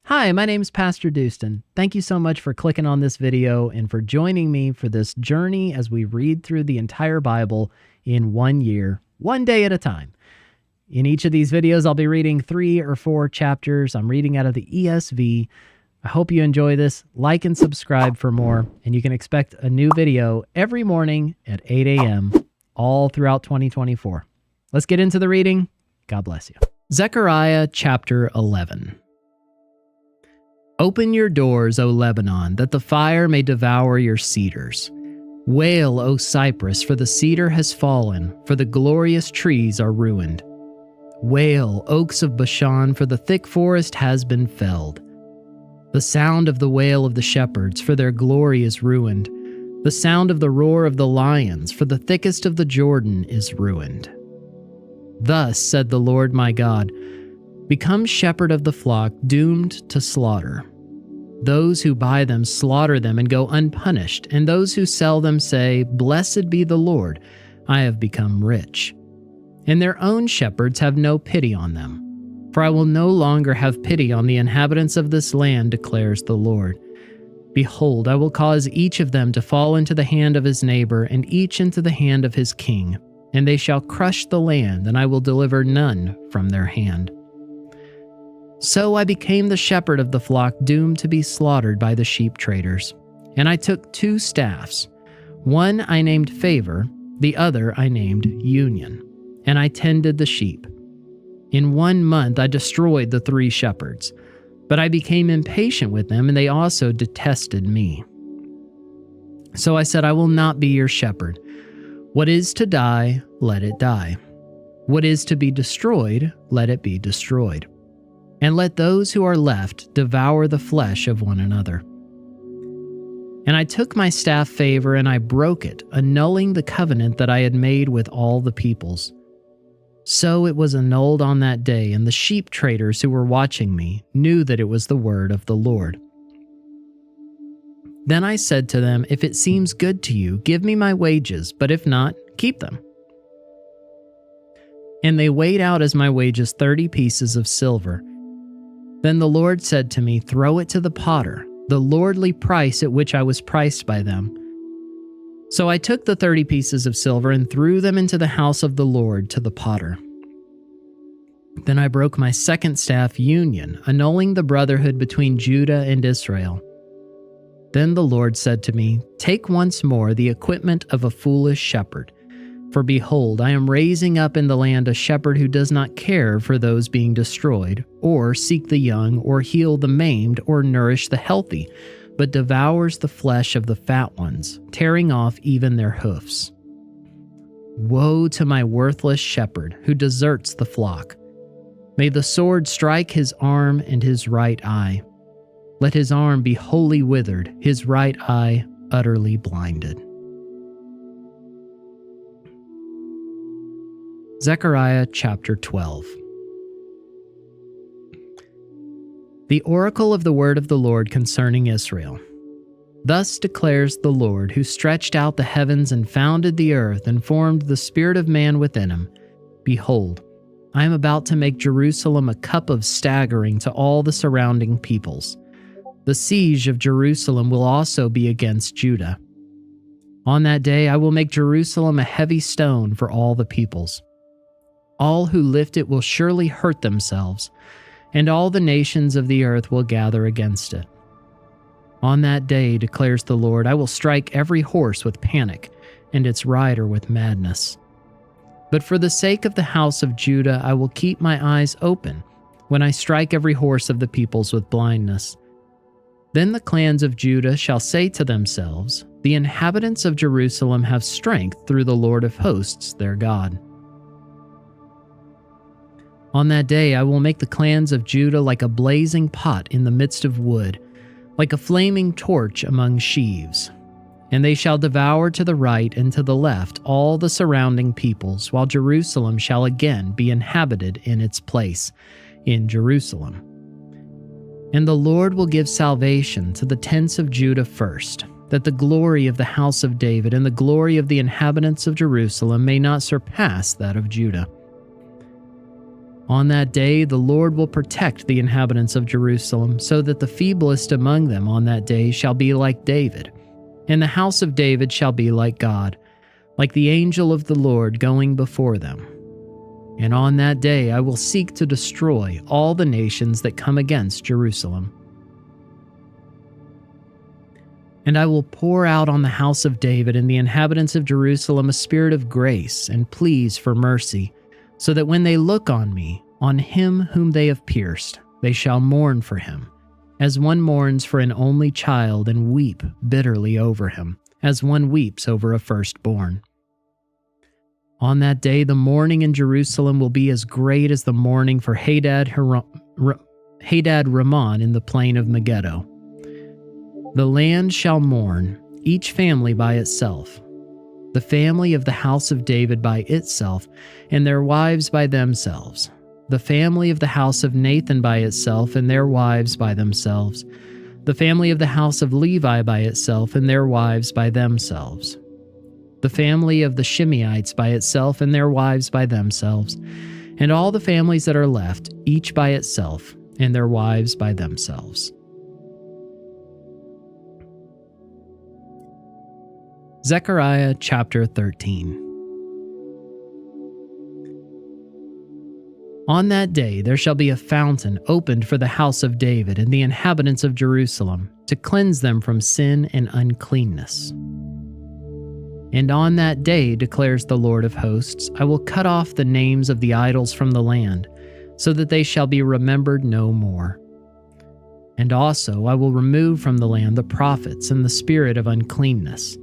Hi, my name's PastorDoostyn. Thank you so much for clicking on this video and for joining me for this journey as we read through the entire Bible in 1 year, one day at a time. In each of these videos, I'll be reading 3 or 4 chapters. I'm reading out of the ESV. I hope you enjoy this. Like and subscribe for more, and you can expect a new video every morning at 8 a.m. all throughout 2024. Let's get into the reading. God bless you. Zechariah chapter 11. Open your doors, O Lebanon, that the fire may devour your cedars. Wail, O cypress, for the cedar has fallen, for the glorious trees are ruined. Wail, oaks of Bashan, for the thick forest has been felled. The sound of the wail of the shepherds, for their glory is ruined. The sound of the roar of the lions, for the thickest of the Jordan is ruined. Thus said the Lord my God, become shepherd of the flock, doomed to slaughter. Those who buy them slaughter them and go unpunished, and those who sell them say, Blessed be the Lord, I have become rich. And their own shepherds have no pity on them. For I will no longer have pity on the inhabitants of this land, declares the Lord. Behold, I will cause each of them to fall into the hand of his neighbor, and each into the hand of his king, and they shall crush the land, and I will deliver none from their hand. So I became the shepherd of the flock, doomed to be slaughtered by the sheep traders. And I took 2 staffs. One I named Favor, the other I named Union. And I tended the sheep. In 1 month I destroyed the 3 shepherds. But I became impatient with them, and they also detested me. So I said, I will not be your shepherd. What is to die, let it die. What is to be destroyed, let it be destroyed. And let those who are left devour the flesh of one another. And I took my staff Favor, and I broke it, annulling the covenant that I had made with all the peoples. So it was annulled on that day, and the sheep traders who were watching me knew that it was the word of the Lord. Then I said to them, If it seems good to you, give me my wages, but if not, keep them. And they weighed out as my wages 30 pieces of silver. Then the Lord said to me, Throw it to the potter, the lordly price at which I was priced by them. So I took the 30 pieces of silver and threw them into the house of the Lord to the potter. Then I broke my second staff Union, annulling the brotherhood between Judah and Israel. Then the Lord said to me, Take once more the equipment of a foolish shepherd. For behold, I am raising up in the land a shepherd who does not care for those being destroyed, or seek the young, or heal the maimed, or nourish the healthy, but devours the flesh of the fat ones, tearing off even their hoofs. Woe to my worthless shepherd who deserts the flock. May the sword strike his arm and his right eye. Let his arm be wholly withered, his right eye utterly blinded. Zechariah chapter 12. The oracle of the word of the Lord concerning Israel. Thus declares the Lord, who stretched out the heavens and founded the earth and formed the spirit of man within him. Behold, I am about to make Jerusalem a cup of staggering to all the surrounding peoples. The siege of Jerusalem will also be against Judah. On that day I will make Jerusalem a heavy stone for all the peoples. All who lift it will surely hurt themselves, and all the nations of the earth will gather against it. On that day, declares the Lord, I will strike every horse with panic, and its rider with madness. But for the sake of the house of Judah, I will keep my eyes open when I strike every horse of the peoples with blindness. Then the clans of Judah shall say to themselves, The inhabitants of Jerusalem have strength through the Lord of hosts, their God. On that day I will make the clans of Judah like a blazing pot in the midst of wood, like a flaming torch among sheaves. And they shall devour to the right and to the left all the surrounding peoples, while Jerusalem shall again be inhabited in its place, in Jerusalem. And the Lord will give salvation to the tents of Judah first, that the glory of the house of David and the glory of the inhabitants of Jerusalem may not surpass that of Judah. On that day the Lord will protect the inhabitants of Jerusalem, so that the feeblest among them on that day shall be like David, and the house of David shall be like God, like the angel of the Lord going before them. And on that day I will seek to destroy all the nations that come against Jerusalem. And I will pour out on the house of David and the inhabitants of Jerusalem a spirit of grace and pleas for mercy, so that when they look on me, on him whom they have pierced, they shall mourn for him, as one mourns for an only child, and weep bitterly over him, as one weeps over a firstborn. On that day the mourning in Jerusalem will be as great as the mourning for Hadad Rimmon in the plain of Megiddo. The land shall mourn, each family by itself, the family of the house of David by itself, and their wives by themselves, the family of the house of Nathan by itself, and their wives by themselves, the family of the house of Levi by itself, and their wives by themselves, the family of the Shimeites by itself, and their wives by themselves, and all the families that are left, each by itself, and their wives by themselves. Zechariah chapter 13. On that day there shall be a fountain opened for the house of David and the inhabitants of Jerusalem, to cleanse them from sin and uncleanness. And on that day, declares the Lord of hosts, I will cut off the names of the idols from the land, so that they shall be remembered no more. And also I will remove from the land the prophets and the spirit of uncleanness.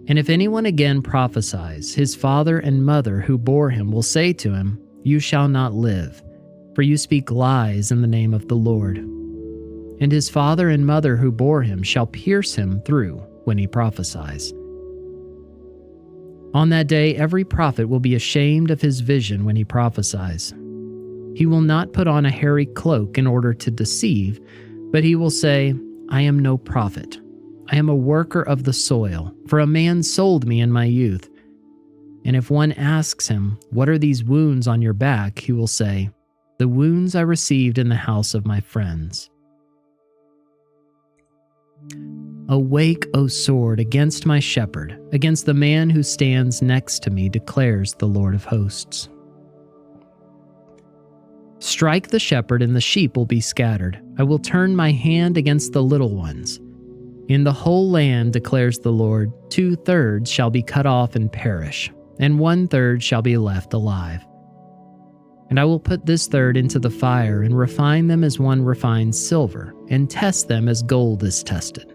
And if anyone again prophesies, his father and mother who bore him will say to him, You shall not live, for you speak lies in the name of the Lord. And his father and mother who bore him shall pierce him through when he prophesies. On that day every prophet will be ashamed of his vision when he prophesies. He will not put on a hairy cloak in order to deceive, but he will say, I am no prophet. I am a worker of the soil, for a man sold me in my youth. And if one asks him, What are these wounds on your back? He will say, The wounds I received in the house of my friends. Awake, O sword, against my shepherd, against the man who stands next to me, declares the Lord of hosts. Strike the shepherd, and the sheep will be scattered. I will turn my hand against the little ones. In the whole land, declares the Lord, 2/3 shall be cut off and perish, and 1/3 shall be left alive. And I will put this third into the fire, and refine them as one refines silver, and test them as gold is tested.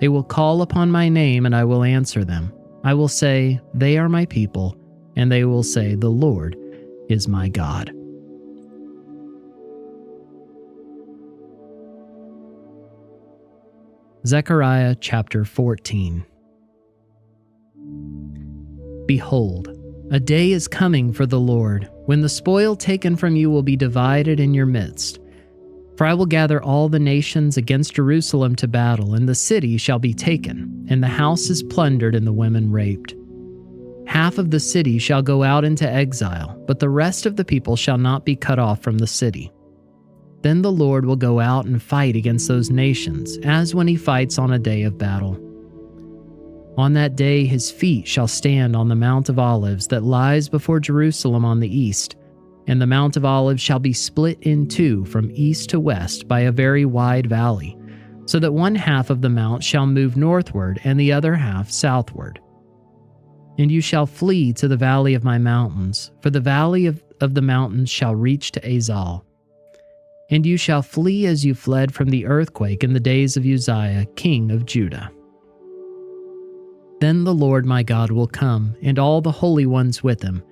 They will call upon my name, and I will answer them. I will say, They are my people, and they will say, The Lord is my God. Zechariah chapter 14. Behold, a day is coming for the Lord, when the spoil taken from you will be divided in your midst. For I will gather all the nations against Jerusalem to battle, and the city shall be taken, and the houses plundered, and the women raped. Half of the city shall go out into exile, but the rest of the people shall not be cut off from the city. Then the Lord will go out and fight against those nations, as when he fights on a day of battle. On that day his feet shall stand on the Mount of Olives that lies before Jerusalem on the east, and the Mount of Olives shall be split in two from east to west by a very wide valley, so that one half of the mount shall move northward and the other half southward. And you shall flee to the valley of my mountains, for the valley of the mountains shall reach to Azal. And you shall flee as you fled from the earthquake in the days of Uzziah, king of Judah. Then the Lord my God will come, and all the holy ones with him.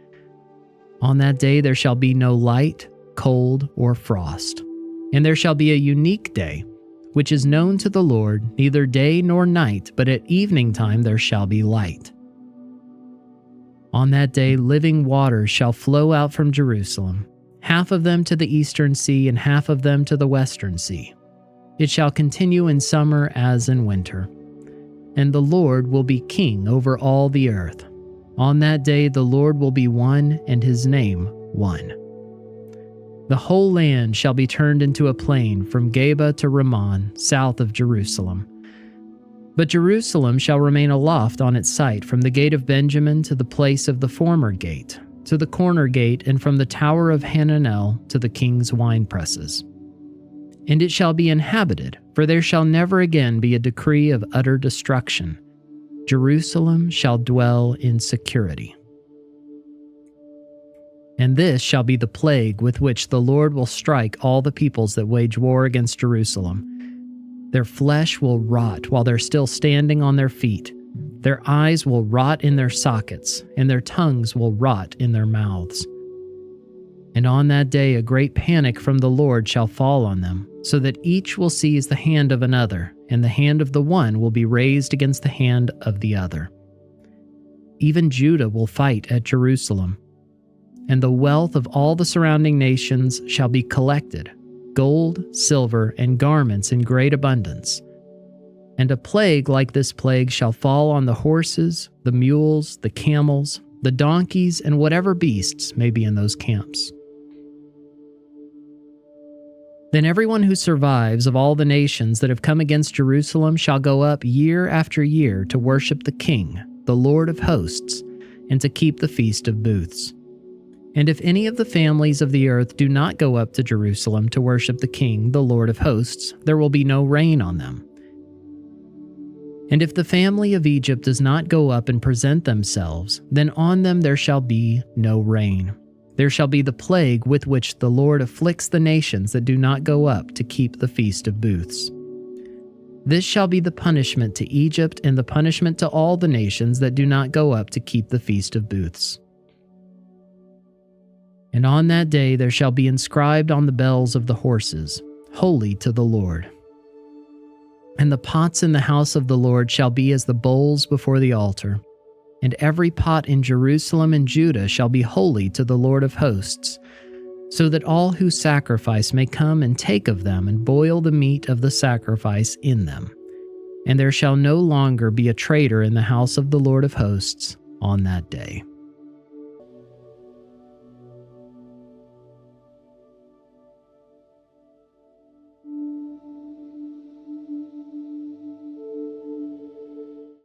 On that day there shall be no light, cold, or frost. And there shall be a unique day, which is known to the Lord, neither day nor night, but at evening time there shall be light. On that day living waters shall flow out from Jerusalem, half of them to the eastern sea and half of them to the western sea. It shall continue in summer as in winter. And the Lord will be king over all the earth. On that day the Lord will be one, and his name one. The whole land shall be turned into a plain from Geba to Rimmon, south of Jerusalem. But Jerusalem shall remain aloft on its site from the gate of Benjamin to the place of the former gate, to the corner gate, and from the tower of Hananel to the king's winepresses. And it shall be inhabited, for there shall never again be a decree of utter destruction. Jerusalem shall dwell in security. And this shall be the plague with which the Lord will strike all the peoples that wage war against Jerusalem. Their flesh will rot while they're still standing on their feet. Their eyes will rot in their sockets, and their tongues will rot in their mouths. And on that day a great panic from the Lord shall fall on them, so that each will seize the hand of another, and the hand of the one will be raised against the hand of the other. Even Judah will fight at Jerusalem, and the wealth of all the surrounding nations shall be collected, gold, silver, and garments in great abundance. And a plague like this plague shall fall on the horses, the mules, the camels, the donkeys, and whatever beasts may be in those camps. Then everyone who survives of all the nations that have come against Jerusalem shall go up year after year to worship the King, the Lord of hosts, and to keep the Feast of Booths. And if any of the families of the earth do not go up to Jerusalem to worship the King, the Lord of hosts, there will be no rain on them. And if the family of Egypt does not go up and present themselves, then on them there shall be no rain. There shall be the plague with which the Lord afflicts the nations that do not go up to keep the Feast of Booths. This shall be the punishment to Egypt and the punishment to all the nations that do not go up to keep the Feast of Booths. And on that day there shall be inscribed on the bells of the horses, Holy to the Lord. And the pots in the house of the Lord shall be as the bowls before the altar, and every pot in Jerusalem and Judah shall be holy to the Lord of hosts, so that all who sacrifice may come and take of them and boil the meat of the sacrifice in them. And there shall no longer be a traitor in the house of the Lord of hosts on that day.